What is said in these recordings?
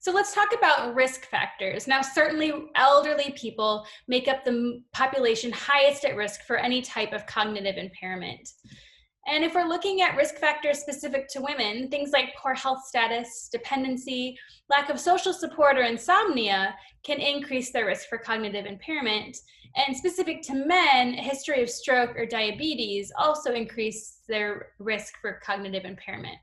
So let's talk about risk factors. Now, certainly elderly people make up the population highest at risk for any type of cognitive impairment. And if we're looking at risk factors specific to women, things like poor health status, dependency, lack of social support, or insomnia can increase their risk for cognitive impairment. And specific to men, a history of stroke or diabetes also increase their risk for cognitive impairment.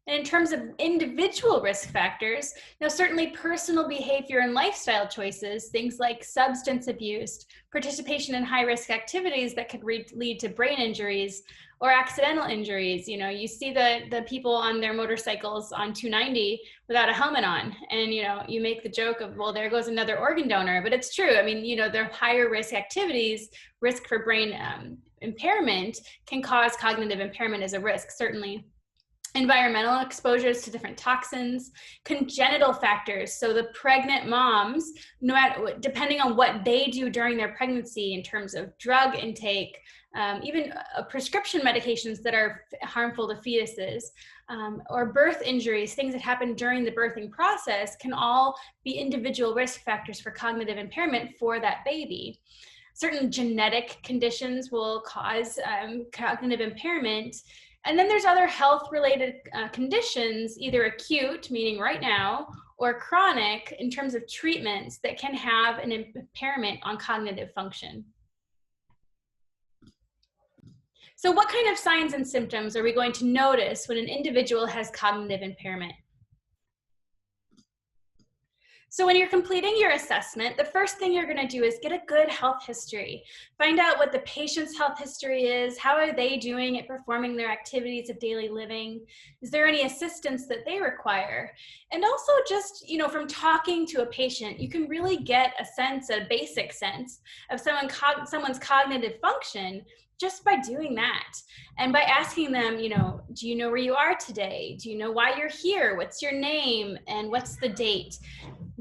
And in terms of individual risk factors, now certainly personal behavior and lifestyle choices, things like substance abuse, participation in high-risk activities that could lead to brain injuries or accidental injuries. You know, you see the people on their motorcycles on 290 without a helmet on, and you make the joke of, well, there goes another organ donor, but it's true. I mean, they're higher risk activities, risk for brain impairment can cause cognitive impairment as a risk, certainly. Environmental exposures to different toxins, congenital factors. So the pregnant moms, no matter, depending on what they do during their pregnancy in terms of drug intake, even prescription medications that are harmful to fetuses, or birth injuries, things that happen during the birthing process, can all be individual risk factors for cognitive impairment for that baby. Certain genetic conditions will cause cognitive impairment. And then there's other health-related conditions, either acute, meaning right now, or chronic in terms of treatments that can have an impairment on cognitive function. So what kind of signs and symptoms are we going to notice when an individual has cognitive impairment? So when you're completing your assessment, the first thing you're going to do is get a good health history. Find out what the patient's health history is. How are they doing at performing their activities of daily living? Is there any assistance that they require? And also just, from talking to a patient, you can really get a sense, a basic sense of someone's cognitive function just by doing that. And by asking them, do you know where you are today? Do you know why you're here? What's your name? And what's the date?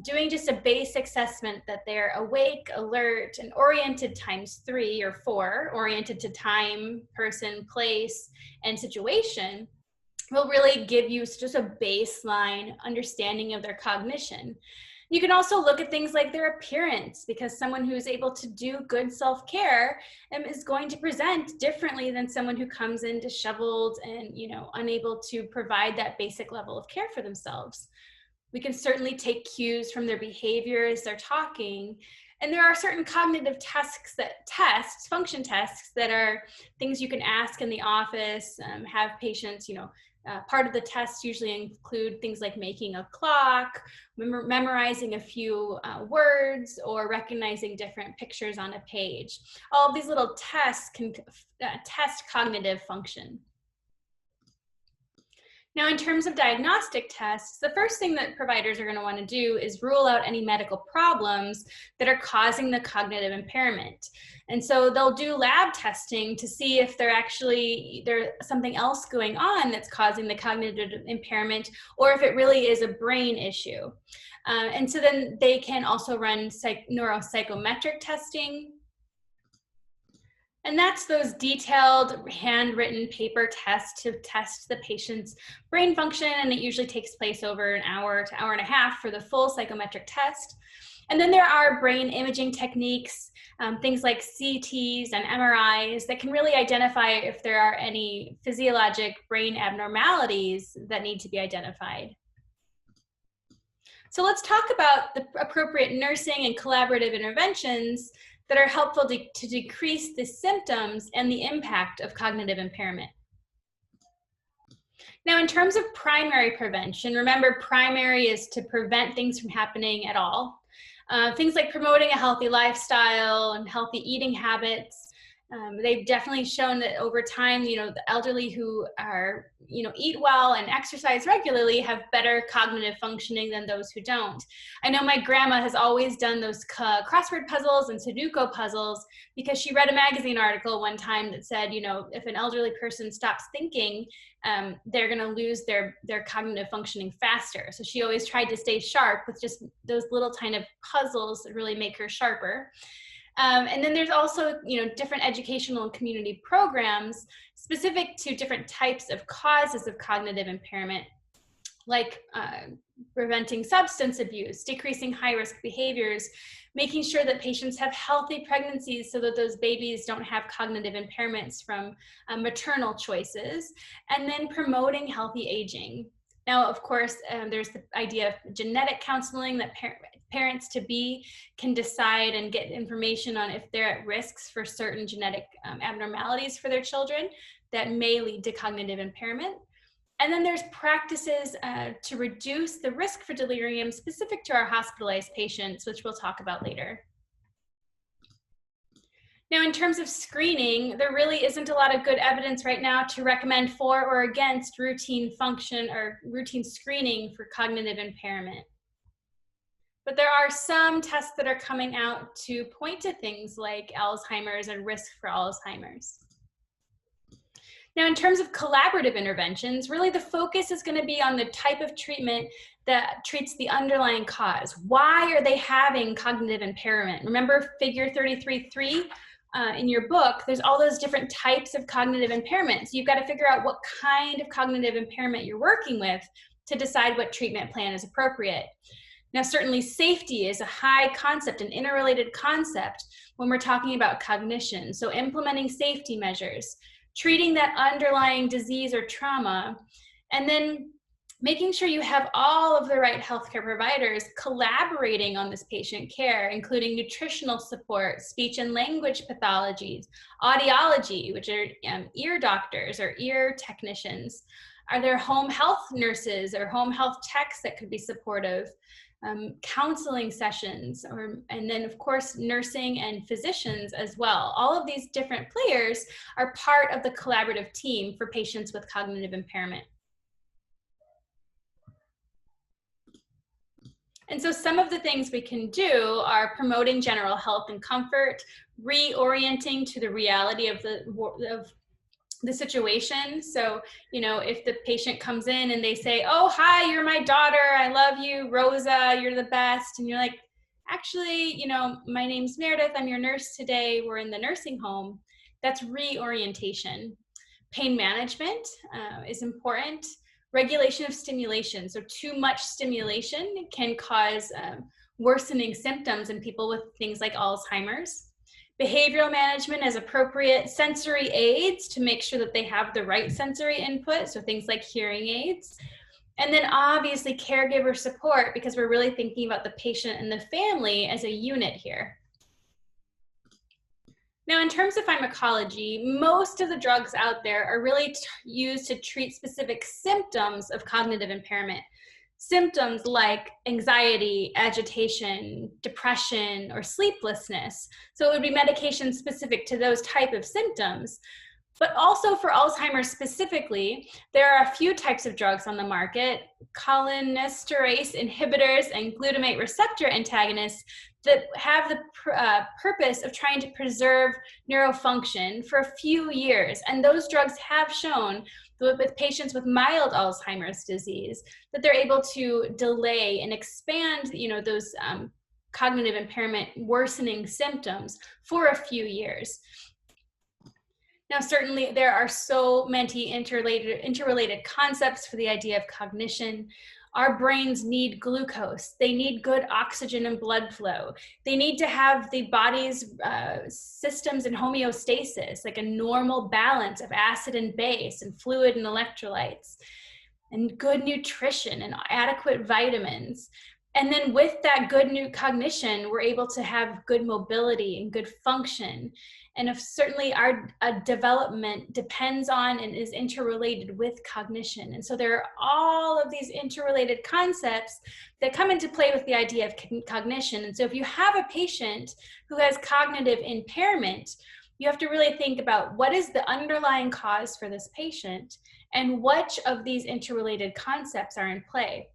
Doing just a basic assessment that they're awake, alert, and oriented times 3 or 4, oriented to time, person, place, and situation, will really give you just a baseline understanding of their cognition. You can also look at things like their appearance, because someone who is able to do good self-care is going to present differently than someone who comes in disheveled and, unable to provide that basic level of care for themselves. We can certainly take cues from their behavior as they're talking. And there are certain cognitive function tests that are things you can ask in the office, have patients, part of the tests usually include things like making a clock, memorizing a few words, or recognizing different pictures on a page. All of these little tests can test cognitive function. Now, in terms of diagnostic tests, the first thing that providers are going to want to do is rule out any medical problems that are causing the cognitive impairment. And so they'll do lab testing to see if there's something else going on that's causing the cognitive impairment, or if it really is a brain issue. And so then they can also run neuropsychometric testing. And that's those detailed handwritten paper tests to test the patient's brain function. And it usually takes place over an hour to hour and a half for the full psychometric test. And then there are brain imaging techniques, things like CTs and MRIs that can really identify if there are any physiologic brain abnormalities that need to be identified. So let's talk about the appropriate nursing and collaborative interventions that are helpful to decrease the symptoms and the impact of cognitive impairment. Now, in terms of primary prevention, remember, primary is to prevent things from happening at all. Things like promoting a healthy lifestyle and healthy eating habits. They've definitely shown that over time, the elderly who are, eat well and exercise regularly have better cognitive functioning than those who don't. I know my grandma has always done those crossword puzzles and Sudoku puzzles because she read a magazine article one time that said, if an elderly person stops thinking, they're going to lose their cognitive functioning faster. So she always tried to stay sharp with just those little tiny puzzles that really make her sharper. And then there's also, different educational and community programs specific to different types of causes of cognitive impairment. like preventing substance abuse, decreasing high-risk behaviors, making sure that patients have healthy pregnancies so that those babies don't have cognitive impairments from maternal choices, and then promoting healthy aging. Now, of course, there's the idea of genetic counseling that parents-to-be can decide and get information on if they're at risks for certain genetic abnormalities for their children that may lead to cognitive impairment. And then there's practices to reduce the risk for delirium specific to our hospitalized patients, which we'll talk about later. Now, in terms of screening, there really isn't a lot of good evidence right now to recommend for or against routine function or routine screening for cognitive impairment. But there are some tests that are coming out to point to things like Alzheimer's and risk for Alzheimer's. Now, in terms of collaborative interventions, really the focus is going to be on the type of treatment that treats the underlying cause. Why are they having cognitive impairment? Remember figure 33.3 in your book, there's all those different types of cognitive impairments. You've got to figure out what kind of cognitive impairment you're working with to decide what treatment plan is appropriate. Now, certainly safety is a high concept, an interrelated concept when we're talking about cognition. So implementing safety measures, treating that underlying disease or trauma, and then making sure you have all of the right healthcare providers collaborating on this patient care, including nutritional support, speech and language pathologies, audiology, which are ear doctors or ear technicians. Are there home health nurses or home health techs that could be supportive? Counseling sessions, and then of course nursing and physicians as well. All of these different players are part of the collaborative team for patients with cognitive impairment. And so some of the things we can do are promoting general health and comfort, reorienting to the reality of the situation. So, you know, if the patient comes in and they say, oh, hi, you're my daughter, I love you, Rosa, you're the best. And you're like, actually, you know, my name's Meredith, I'm your nurse today, we're in the nursing home. That's reorientation. Pain management is important. Regulation of stimulation. So too much stimulation can cause worsening symptoms in people with things like Alzheimer's. Behavioral management as appropriate sensory aids to make sure that they have the right sensory input, so things like hearing aids. And then obviously caregiver support, because we're really thinking about the patient and the family as a unit here. Now, in terms of pharmacology, most of the drugs out there are really used to treat specific symptoms of cognitive impairment. Symptoms like anxiety, agitation, depression, or sleeplessness. So it would be medication specific to those type of symptoms. But also for Alzheimer's specifically, there are a few types of drugs on the market, cholinesterase inhibitors and glutamate receptor antagonists that have the purpose of trying to preserve neurofunction for a few years. And those drugs have shown with patients with mild Alzheimer's disease that they're able to delay and expand, you know, those cognitive impairment worsening symptoms for a few years. Now, certainly there are so many interrelated concepts for the idea of cognition. Our brains need glucose. They need good oxygen and blood flow. They need to have the body's systems in homeostasis, like a normal balance of acid and base and fluid and electrolytes, and good nutrition and adequate vitamins. And then with that good new cognition, we're able to have good mobility and good function. And if certainly our development depends on and is interrelated with cognition. And so there are all of these interrelated concepts that come into play with the idea of cognition. And so if you have a patient who has cognitive impairment, you have to really think about what is the underlying cause for this patient and which of these interrelated concepts are in play.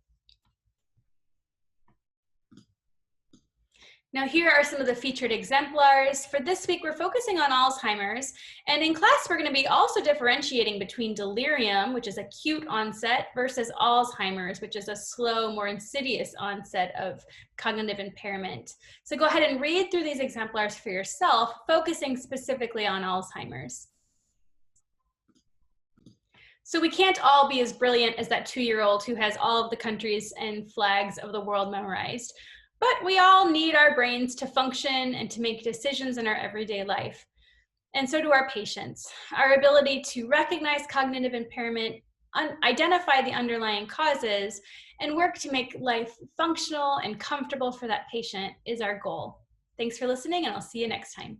Now, here are some of the featured exemplars. For this week, we're focusing on Alzheimer's. And in class, we're going to be also differentiating between delirium, which is acute onset, versus Alzheimer's, which is a slow, more insidious onset of cognitive impairment. So go ahead and read through these exemplars for yourself, focusing specifically on Alzheimer's. So we can't all be as brilliant as that 2-year-old who has all of the countries and flags of the world memorized. But we all need our brains to function and to make decisions in our everyday life. And so do our patients. Our ability to recognize cognitive impairment, identify the underlying causes, and work to make life functional and comfortable for that patient is our goal. Thanks for listening, and I'll see you next time.